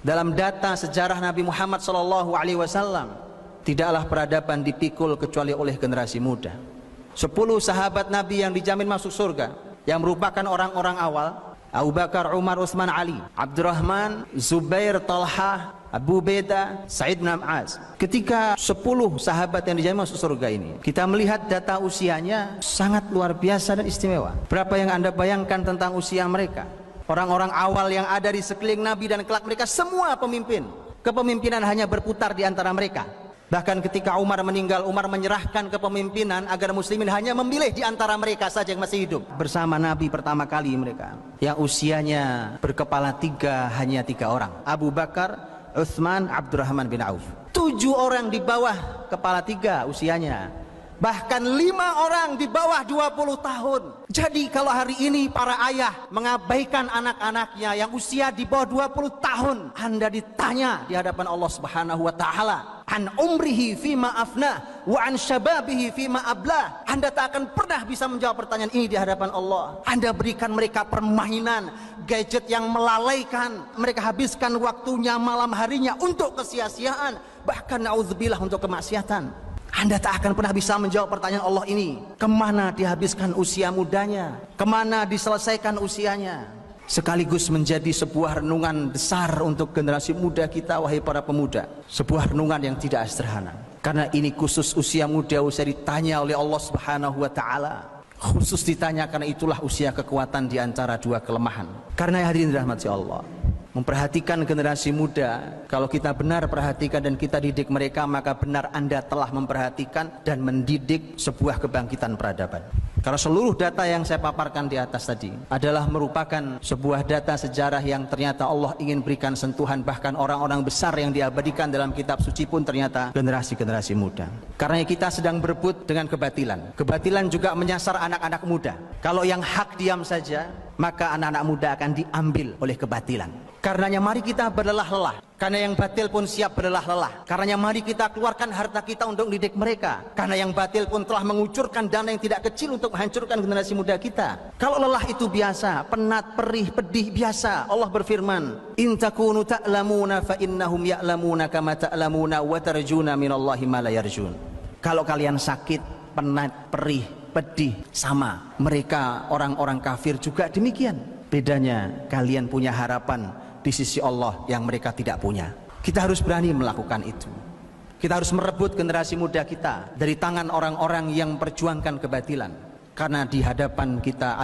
Dalam data sejarah Nabi Muhammad SAW, tidaklah peradaban dipikul kecuali oleh generasi muda. 10 sahabat Nabi yang dijamin masuk surga, yang merupakan orang-orang awal: Abu Bakar, Umar, Utsman, Ali, Abdurrahman, Zubair, Talha, Abu Beda, Sa'id bin Mu'adz. Ketika 10 sahabat yang dijamin masuk surga ini, kita melihat data usianya sangat luar biasa dan istimewa. Berapa yang Anda bayangkan tentang usia mereka? Orang-orang awal yang ada di sekeliling Nabi dan kelak mereka semua pemimpin. Kepemimpinan hanya berputar di antara mereka. Bahkan ketika Umar meninggal, Umar menyerahkan kepemimpinan agar muslimin hanya memilih di antara mereka saja yang masih hidup. Bersama Nabi pertama kali mereka, yang usianya berkepala 3, hanya 3 orang: Abu Bakar, Utsman, Abdurrahman bin Auf. 7 orang di bawah kepala 3 usianya, bahkan 5 orang di bawah 20 tahun. Jadi kalau hari ini para ayah mengabaikan anak-anaknya yang usia di bawah 20 tahun, Anda ditanya di hadapan Allah Subhanahu wa taala, an umrihi fima afna wa an syababihi fima abla. Anda tak akan pernah bisa menjawab pertanyaan ini di hadapan Allah. Anda berikan mereka permainan, gadget yang melalaikan. Mereka habiskan waktunya malam harinya untuk kesia-siaan, bahkan naudzubillah untuk kemaksiatan. Anda tak akan pernah bisa menjawab pertanyaan Allah ini. Kemana dihabiskan usia mudanya? Kemana diselesaikan usianya? Sekaligus menjadi sebuah renungan besar untuk generasi muda kita, wahai para pemuda. Sebuah renungan yang tidak sederhana. Karena ini khusus usia muda, usia ditanya oleh Allah Subhanahu wa taala. Khusus ditanya karena itulah usia kekuatan di antara 2 kelemahan. Karena hadirin dirahmati Allah, memperhatikan generasi muda, kalau kita benar perhatikan dan kita didik mereka, maka benar Anda telah memperhatikan dan mendidik sebuah kebangkitan peradaban. Karena seluruh data yang saya paparkan di atas tadi adalah merupakan sebuah data sejarah yang ternyata Allah ingin berikan sentuhan. Bahkan orang-orang besar yang diabadikan dalam kitab suci pun ternyata generasi-generasi muda. Karena kita sedang berebut dengan kebatilan. Kebatilan juga menyasar anak-anak muda. Kalau yang hak diam saja, maka anak-anak muda akan diambil oleh kebatilan. Karenanya mari kita berlelah-lelah. Karena yang batil pun siap berlelah-lelah. Karenanya mari kita keluarkan harta kita untuk didik mereka. Karena yang batil pun telah mengucurkan dana yang tidak kecil untuk menghancurkan generasi muda kita. Kalau lelah itu biasa, penat, perih, pedih biasa. Allah berfirman, in takunu ta'lamuna fa innahum ya'lamuna kama ta'lamuna wa tarjuna minallahi ma la yarjun. Kalau kalian sakit, penat, perih, pedih, sama. Mereka orang-orang kafir juga demikian. Bedanya kalian punya harapan di sisi Allah yang mereka tidak punya. Kita harus berani melakukan itu. Kita harus merebut generasi muda kita dari tangan orang-orang yang memperjuangkan kebatilan. Karena di hadapan kita